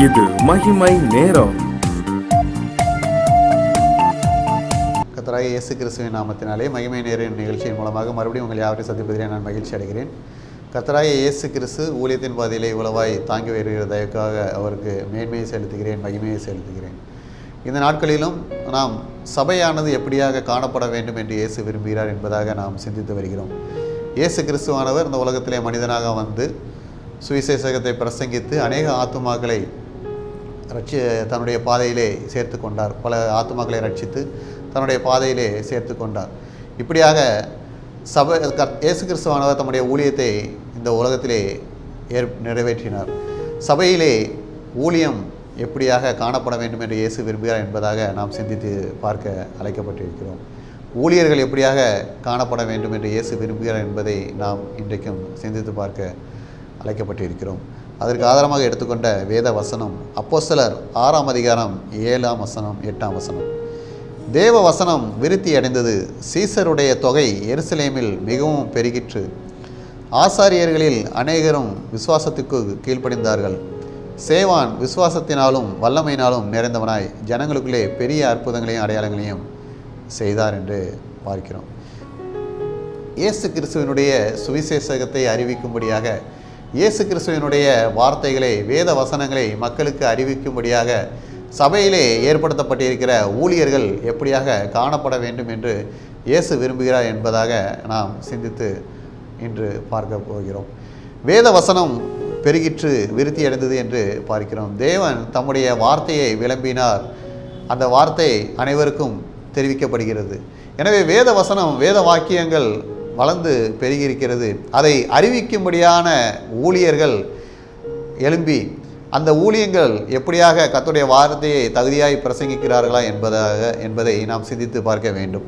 இது மகிமை நேரம். கர்த்தராகிய இயேசு கிறிஸ்துவின் நாமத்தினாலே மகிமை நேரம் நிகழ்ச்சியின் மூலமாக மறுபடியும் உங்கள் யாவரையும் சந்திப்பதிலே நான் மகிழ்ச்சி அடைகிறேன். கர்த்தராகிய இயேசு கிறிஸ்து ஊழியத்தின் பாதையிலே இவ்வளவாய் தாங்கி வருகிற தயவுக்காக அவருக்கு மேன்மையை செலுத்துகிறேன், மகிமையை செலுத்துகிறேன். இந்த நாட்களிலும் நாம் சபையானது எப்படியாக காணப்பட வேண்டும் என்று இயேசு விரும்புகிறார் என்பதாக நாம் சிந்தித்து வருகிறோம். இயேசு கிறிஸ்துவானவர் இந்த உலகத்திலே மனிதனாக வந்து சுவிசேஷகத்தை பிரசங்கித்து அநேக ஆத்துமாக்களை தன்னுடைய பாதையிலே சேர்த்து கொண்டார். பல ஆத்துமாக்களை ரட்சித்து தன்னுடைய பாதையிலே சேர்த்து கொண்டார். இப்படியாக இயேசு கிறிஸ்துவானவர் தம்முடைய ஊழியத்தை இந்த உலகத்திலே நிறைவேற்றினார். சபையிலே ஊழியம் எப்படியாக காணப்பட வேண்டும் என்று இயேசு விரும்புகிறார் என்பதாக நாம் சிந்தித்து பார்க்க அழைக்கப்பட்டிருக்கிறோம். ஊழியர்கள் எப்படியாக காணப்பட வேண்டும் என்று இயேசு விரும்புகிறார் என்பதை நாம் இன்றைக்கும் சிந்தித்து பார்க்க அழைக்கப்பட்டிருக்கிறோம். அதற்கு ஆதாரமாக எடுத்துக்கொண்ட வேத வசனம் அப்போஸ்தலர் 6ஆம் அதிகாரம் 7ஆம் வசனம் 8ஆம் வசனம். தேவ வசனம் விருத்தி அடைந்தது, சீசருடைய தொகை எருசலேமில் மிகவும் பெருகிற்று, ஆசாரியர்களில் அநேகரும் விசுவாசத்துக்கு கீழ்ப்படிந்தார்கள். சேவான் விசுவாசத்தினாலும் வல்லமையினாலும் நிறைந்தவனாய் ஜனங்களுக்குள்ளே பெரிய அற்புதங்களையும் அடையாளங்களையும் செய்தார் என்று பார்க்கிறோம். இயேசு கிறிஸ்துவினுடைய சுவிசேஷகத்தை அறிவிக்கும்படியாக, இயேசு கிறிஸ்துவினுடைய வார்த்தைகளை வேத வசனங்களை மக்களுக்கு அறிவிக்கும்படியாக சபையிலே ஏற்படுத்தப்பட்டிருக்கிற ஊழியர்கள் எப்படியாக காணப்பட வேண்டும் என்று இயேசு விரும்புகிறார் என்பதாக நாம் சிந்தித்து இன்று பார்க்க போகிறோம். வேத வசனம் பெருகிற்று, விருத்தி அடைந்தது என்று பார்க்கிறோம். தேவன் தம்முடைய வார்த்தையை விளம்பினார், அந்த வார்த்தை அனைவருக்கும் தெரிவிக்கப்படுகிறது. எனவே வேத வசனம், வேத வாக்கியங்கள் வளர்ந்து பெருகியிருக்கிறது. அதை அறிவிக்கும்படியான ஊழியர்கள் எழும்பி அந்த ஊழியங்கள் எப்படியாக கர்த்தருடைய வார்த்தையை தகுதியாய் பிரசங்கிக்கிறார்களா என்பதை நாம் சிந்தித்து பார்க்க வேண்டும்.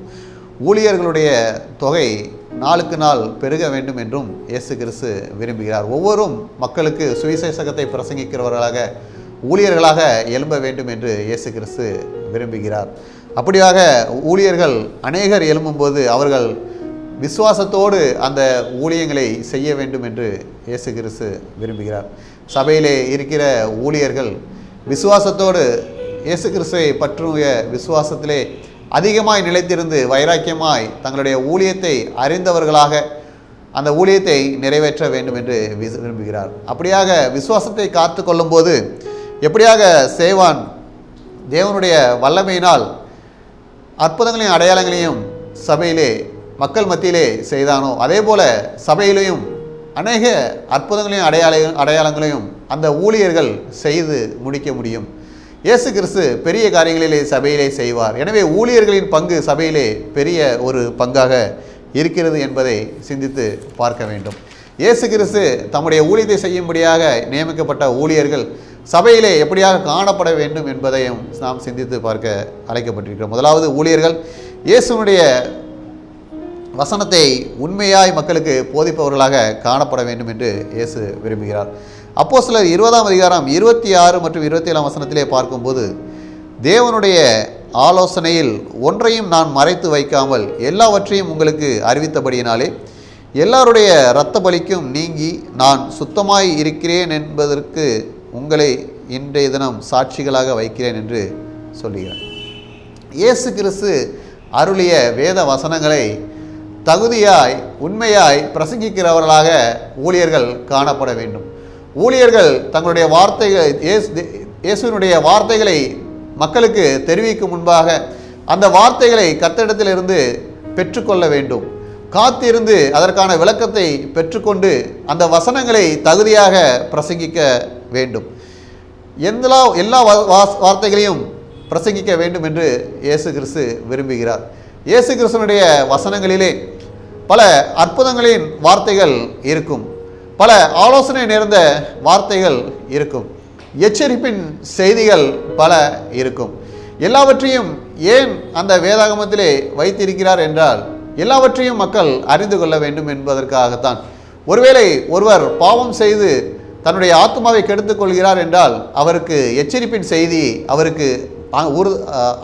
ஊழியர்களுடைய தொகை நாளுக்கு நாள் பெருக வேண்டும் என்றும் இயேசு கிறிஸ்து விரும்புகிறார். ஒவ்வொரும் மக்களுக்கு சுவிசேஷகத்தை பிரசங்கிக்கிறவர்களாக, ஊழியர்களாக எழும்ப வேண்டும் என்று இயேசு கிறிஸ்து விரும்புகிறார். அப்படியாக ஊழியர்கள் அநேகர் எழும்பும்போது அவர்கள் விசுவாசத்தோடு அந்த ஊழியங்களை செய்ய வேண்டும் என்று இயேசு கிறிஸ்து விரும்புகிறார். சபையிலே இருக்கிற ஊழியர்கள் விசுவாசத்தோடு இயேசு கிறிஸ்துவை பற்றிய விசுவாசத்திலே அதிகமாய் நிலைத்திருந்து வைராக்கியமாய் தங்களுடைய ஊழியத்தை அறிந்தவர்களாக அந்த ஊழியத்தை நிறைவேற்ற வேண்டும் என்று விரும்புகிறார். அப்படியாக விசுவாசத்தை காத்து கொள்ளும்போது எப்படியாக சேவான் தேவனுடைய வல்லமையினால் அற்புதங்களையும் அடையாளங்களையும் சபையிலே மக்கள் மத்தியிலே செய்தானோ, அதே போல சபையிலையும் அநேக அற்புதங்களையும் அடையாளங்களையும் அந்த ஊழியர்கள் செய்து முடிக்க முடியும். இயேசு கிறிஸ்து பெரிய காரியங்களிலே சபையிலே செய்வார். எனவே ஊழியர்களின் பங்கு சபையிலே பெரிய ஒரு பங்காக இருக்கிறது என்பதை சிந்தித்து பார்க்க வேண்டும். இயேசு கிறிஸ்து தம்முடைய ஊழியத்தை செய்யும்படியாக நியமிக்கப்பட்ட ஊழியர்கள் சபையிலே எப்படியாக காணப்பட வேண்டும் என்பதையும் நாம் சிந்தித்து பார்க்க அழைக்கப்பட்டிருக்கிறோம். முதலாவது, ஊழியர்கள் இயேசுனுடைய வசனத்தை உண்மையாய் மக்களுக்கு போதிப்பவர்களாக காணப்பட வேண்டும் என்று இயேசு விரும்புகிறார். அப்போஸ்தலர் 20ஆம் அதிகாரம் 26 மற்றும் 27ஆம் வசனத்திலே பார்க்கும்போது, தேவனுடைய ஆலோசனையில் ஒன்றையும் நான் மறைத்து வைக்காமல் எல்லாவற்றையும் உங்களுக்கு அறிவித்தபடியினாலே எல்லாருடைய இரத்த பலிக்கும் நீங்கி நான் சுத்தமாய் இருக்கிறேன் என்பதற்கு உங்களை இன்றைய தினம் சாட்சிகளாக வைக்கிறேன் என்று சொல்லுகிறார். இயேசு கிறிஸ்து அருளிய வேத வசனங்களை தகுதியாய் உண்மையாய் பிரசங்கிக்கிறவர்களாக ஊழியர்கள் காணப்பட வேண்டும். ஊழியர்கள் தங்களுடைய இயேசுவினுடைய வார்த்தைகளை மக்களுக்கு தெரிவிக்கும் முன்பாக அந்த வார்த்தைகளை கர்த்தரிடத்திலிருந்து பெற்றுக்கொள்ள வேண்டும். காத்திருந்து அதற்கான விளக்கத்தை பெற்றுக்கொண்டு அந்த வசனங்களை தகுதியாக பிரசங்கிக்க வேண்டும். எல்லா வார்த்தைகளையும் பிரசங்கிக்க வேண்டும் என்று இயேசு கிறிஸ்து விரும்புகிறார். இயேசு கிறிஸ்துவினுடைய வசனங்களிலே பல அற்புதங்களின் வார்த்தைகள் இருக்கும், பல ஆலோசனை நிறைந்த வார்த்தைகள் இருக்கும், எச்சரிப்பின் செய்திகள் பல இருக்கும். எல்லாவற்றையும் ஏன் அந்த வேதாகமத்திலே வைத்திருக்கிறார் என்றால், எல்லாவற்றையும் மக்கள் அறிந்து கொள்ள வேண்டும் என்பதற்காகத்தான். ஒருவேளை ஒருவர் பாவம் செய்து தன்னுடைய ஆத்மாவை கெடுத்துக் கொள்கிறார் என்றால் அவருக்கு எச்சரிப்பின் செய்தி அவருக்கு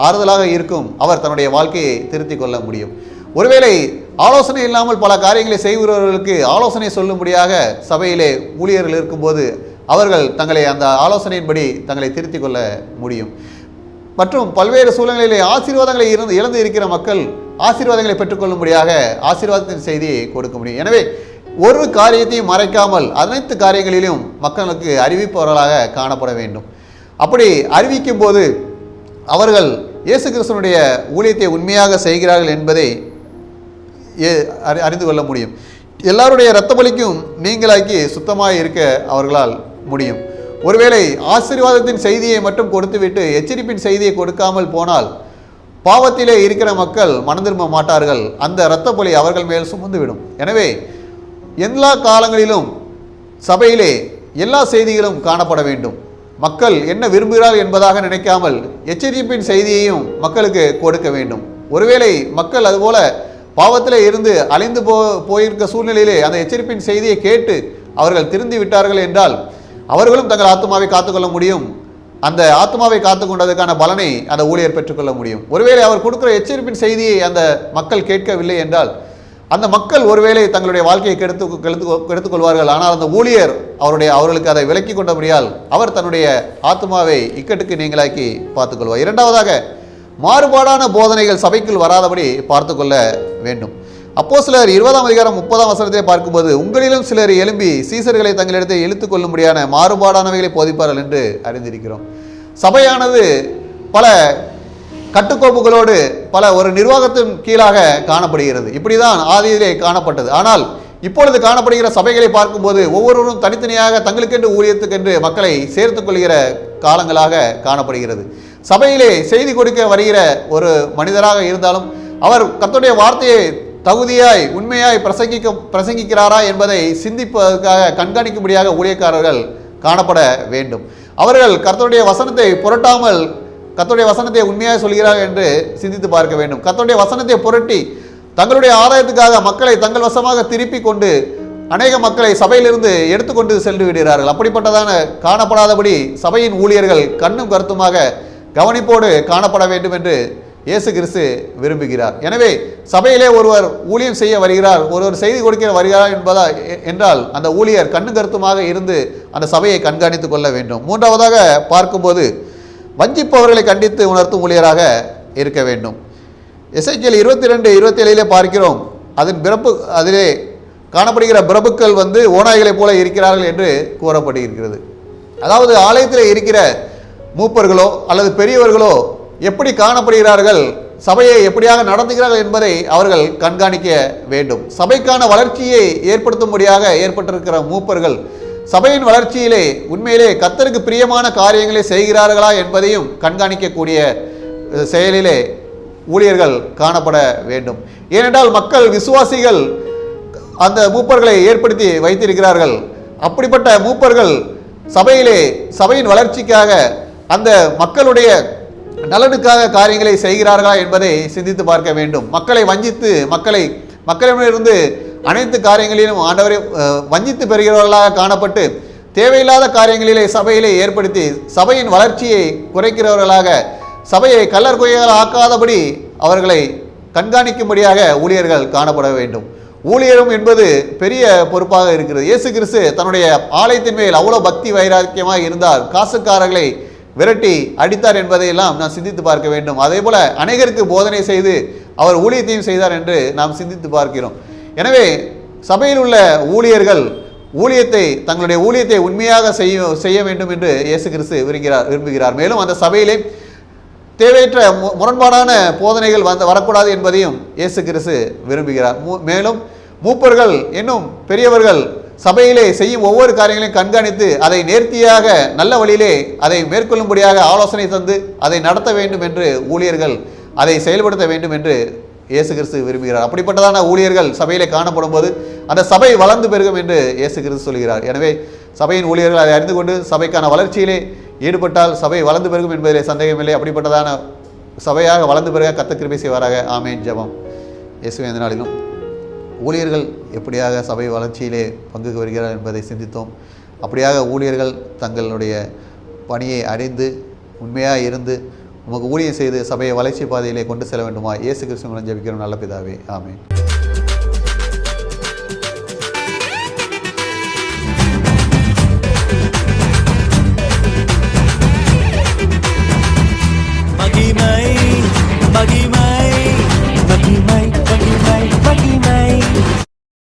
ஆறுதலாக இருக்கும். அவர் தன்னுடைய வாழ்க்கையை திருத்திக் கொள்ள முடியும். ஒருவேளை ஆலோசனை இல்லாமல் பல காரியங்களை செய்கிறவர்களுக்கு ஆலோசனை சொல்லும்படியாக சபையிலே ஊழியர்கள் இருக்கும்போது அவர்கள் தங்களை அந்த ஆலோசனையின்படி தங்களை திருத்திக் கொள்ள முடியும். மற்றும் பல்வேறு சூழ்நிலையிலே ஆசீர்வாதங்களை இழந்து இருக்கிற மக்கள் ஆசீர்வாதங்களை பெற்றுக்கொள்ளும்படியாக ஆசீர்வாதத்தின் செய்தியை கொடுக்க முடியும். எனவே ஒரு காரியத்தையும் மறைக்காமல் அனைத்து காரியங்களிலும் மக்களுக்கு அறிவிப்பவர்களாக காணப்பட வேண்டும். அப்படி அறிவிக்கும் போது அவர்கள் இயேசு கிறிஸ்துவினுடைய ஊழியத்தை உண்மையாக செய்கிறார்கள் என்பதை அறிந்து கொள்ள முடியும். எல்லாருடைய இரத்த பலிக்கும் நீங்களாக்கி சுத்தமாக இருக்க அவர்களால் முடியும். ஒருவேளை ஆசீர்வாதத்தின் செய்தியை மட்டும் கொடுத்துவிட்டு எச்சரிப்பின் செய்தியை கொடுக்காமல் போனால் பாவத்திலே இருக்கிற மக்கள் மனம் திரும்ப மாட்டார்கள். அந்த இரத்த பலி அவர்கள் மேல் சுமந்துவிடும். எனவே எல்லா காலங்களிலும் சபையிலே எல்லா செய்திகளும் காணப்பட வேண்டும். மக்கள் என்ன விரும்புகிறார்கள் என்பதாக நினைக்காமல் எச்சரிப்பின் செய்தியையும் மக்களுக்கு கொடுக்க வேண்டும். ஒருவேளை மக்கள் அதுபோல பாவத்திலே இருந்து அலைந்து போயிருக்க சூழ்நிலையிலே அந்த எச்சரிப்பின் செய்தியை கேட்டு அவர்கள் திருந்தி விட்டார்கள் என்றால் அவர்களும் தங்கள் ஆத்மாவை காத்துக்கொள்ள முடியும். அந்த ஆத்மாவை காத்துக்கொண்டதுக்கான பலனை அந்த ஊழியர் பெற்றுக்கொள்ள முடியும். ஒருவேளை அவர் கொடுக்கிற எச்சரிப்பின் செய்தியை அந்த மக்கள் கேட்கவில்லை என்றால் அந்த மக்கள் ஒருவேளை தங்களுடைய வாழ்க்கையை கெடுத்துக் கொள்வார்கள். ஆனால் அந்த ஊழியர் அவர்களுக்கு அதை விலக்கி கொண்டபடியால் அவர் தன்னுடைய ஆத்மாவை இக்கட்டுக்கு நீங்களாக்கி பார்த்துக்கொள்வார். இரண்டாவதாக மாறுபாடான போதனைகள் சபைக்குள் வராதபடி பார்த்து கொள்ள வேண்டும். அப்போஸ்தலர் 20:30 பார்க்கும்போது உங்களிலும் சிலர் எழும்பி சீசர்களை தங்களிடத்தை இழுத்துக் கொள்ளும்படியான மாறுபாடானவைகளை போதிப்பார்கள் என்று அறிந்திருக்கிறோம். சபையானது பல கட்டுக்கோப்புகளோடு ஒரு நிர்வாகத்தின் கீழாக காணப்படுகிறது. இப்படிதான் ஆதியிலே காணப்பட்டது. ஆனால் இப்பொழுது காணப்படுகிற சபைகளை பார்க்கும்போது ஒவ்வொருவரும் தனித்தனியாக தங்களுக்கென்று ஊழியத்துக்கென்று மக்களை சேர்த்துக் கொள்கிற காலங்களாக காணப்படுகிறது. சபையிலே செய்தி கொடுக்க வருகிற ஒரு மனிதராக இருந்தாலும் அவர் கர்த்தருடைய வார்த்தையை தகுதியாய் உண்மையாய் பிரசங்கிக்கிறாரா என்பதை சிந்திப்பதற்காக கண்காணிக்கும்படியாக ஊழியக்காரர்கள் காணப்பட வேண்டும். அவர்கள் கர்த்தருடைய வசனத்தை புரட்டாமல் கர்த்தருடைய வசனத்தை உண்மையாக சொல்கிறார்கள் என்று சிந்தித்து பார்க்க வேண்டும். கர்த்தருடைய வசனத்தை புரட்டி தங்களுடைய ஆதாயத்துக்காக மக்களை தங்கள் வசமாக திருப்பி கொண்டு அநேக மக்களை சபையிலிருந்து எடுத்துக்கொண்டு சென்று விடுகிறார்கள். அப்படிப்பட்டதான காணப்படாதபடி சபையின் ஊழியர்கள் கண்ணும் கருத்துமாக கவனிப்போடு காணப்பட வேண்டும் என்று இயேசு கிறிஸ்து விரும்புகிறார். எனவே சபையிலே ஒருவர் ஊழியம் செய்ய வருகிறார், ஒருவர் செய்தி கொடுக்க வருகிறார் என்றால் அந்த ஊழியர் கண்ணும் கருத்துமாக இருந்து அந்த சபையை கண்காணித்துக் கொள்ள வேண்டும். மூன்றாவதாக பார்க்கும்போது வஞ்சிப்பவர்களை கண்டித்து உணர்த்தும் ஊழியராக இருக்க வேண்டும். எசேக்கியேல் 22:27 பார்க்கிறோம். அதிலே காணப்படுகிற பிரபுக்கள் ஓநாய்களைப் போல இருக்கிறார்கள் என்று கூறப்பட்டிருக்கிறது. அதாவது ஆலயத்தில் இருக்கிற மூப்பர்களோ அல்லது பெரியவர்களோ எப்படி காணப்படுகிறார்கள், சபையை எப்படியாக நடத்துகிறார்கள் என்பதை அவர்கள் கண்காணிக்க வேண்டும். சபைக்கான வளர்ச்சியை ஏற்படுத்தும்படியாக ஏற்பட்டிருக்கிற மூப்பர்கள் சபையின் வளர்ச்சியிலே உண்மையிலே கர்த்தருக்கு பிரியமான காரியங்களை செய்கிறார்களா என்பதையும் கண்காணிக்கக்கூடிய செயலிலே ஊழியர்கள் காணப்பட வேண்டும். ஏனென்றால் மக்கள் விசுவாசிகள் அந்த மூப்பர்களை ஏற்படுத்தி வைத்திருக்கிறார்கள். அப்படிப்பட்ட மூப்பர்கள் சபையின் வளர்ச்சிக்காக அந்த மக்களுடைய நலனுக்காக காரியங்களை செய்கிறார்களா என்பதை சிந்தித்து பார்க்க வேண்டும். மக்களை வஞ்சித்து மக்களிடமிருந்து அனைத்து காரியங்களிலும் ஆண்டவரை வஞ்சித்து பெறுகிறவர்களாக காணப்பட்டு தேவையில்லாத காரியங்களிலே சபையிலே ஏற்படுத்தி சபையின் வளர்ச்சியை குறைக்கிறவர்களாக சபையை கல்லர் குகைகள் ஆக்காதபடி அவர்களை கண்காணிக்கும்படியாக ஊழியர்கள் காணப்பட வேண்டும். ஊழியரும் என்பது பெரிய பொறுப்பாக இருக்கிறது. இயேசு கிறிஸ்து தன்னுடைய ஆலயத்தின் மேல் அவ்வளோ பக்தி வைராக்கியமாக இருந்தார். காசுக்காரர்களை விரட்டி அடித்தார் என்பதையெல்லாம் நாம் சிந்தித்து பார்க்க வேண்டும். அதே போல அநேகருக்கு போதனை செய்து அவர் ஊழியத்தையும் செய்தார் என்று நாம் சிந்தித்து பார்க்கிறோம். எனவே சபையில் உள்ள ஊழியர்கள் தங்களுடைய ஊழியத்தை உண்மையாக செய்ய வேண்டும் என்று இயேசு கிறிஸ்து விரும்புகிறார். மேலும் அந்த சபையிலே தேவையற்ற முரண்பாடான போதனைகள் வரக்கூடாது என்பதையும் இயேசு கிறிஸ்து விரும்புகிறார். மேலும் மூப்பர்கள் இன்னும் பெரியவர்கள் சபையிலே செய்யும் ஒவ்வொரு காரியங்களையும் கண்காணித்து அதை நேர்த்தியாக நல்ல வழியிலே அதை மேற்கொள்ளும்படியாக ஆலோசனை தந்து அதை நடத்த வேண்டும் என்று ஊழியர்கள் அதை செயல்படுத்த வேண்டும் என்று இயேசு கிறிஸ்து விரும்புகிறார். அப்படிப்பட்டதான ஊழியர்கள் சபையிலே காணப்படும் போது அந்த சபை வளர்ந்து பெருகும் என்று இயேசு கிறிஸ்து சொல்கிறார். எனவே சபையின் ஊழியர்கள் அதை அறிந்து கொண்டு சபைக்கான வளர்ச்சியிலே ஈடுபட்டால் சபை வளர்ந்து பெருகும் என்பதிலே சந்தேகமில்லை. அப்படிப்பட்டதான சபையாக வளர்ந்து பெருக கர்த்தர் கிருபை செய்வாராக. ஆமென். ஜெபம். இயேசுவே, இந்த நாளிலும் ஊழியர்கள் எப்படியாக சபை வளர்ச்சியிலே பங்கு வருகிறார் என்பதை சிந்தித்தோம். அப்படியாக ஊழியர்கள் தங்களுடைய பணியை அறிந்து உண்மையாக இருந்து உமக்கு ஊழியம் செய்து சபையை வளர்ச்சி பாதையிலே கொண்டு செல்ல வேண்டுமா? இயேசு கிறிஸ்து மூலம் ஜெபிக்கிறோம் நல்ல பிதாவே. ஆமென்.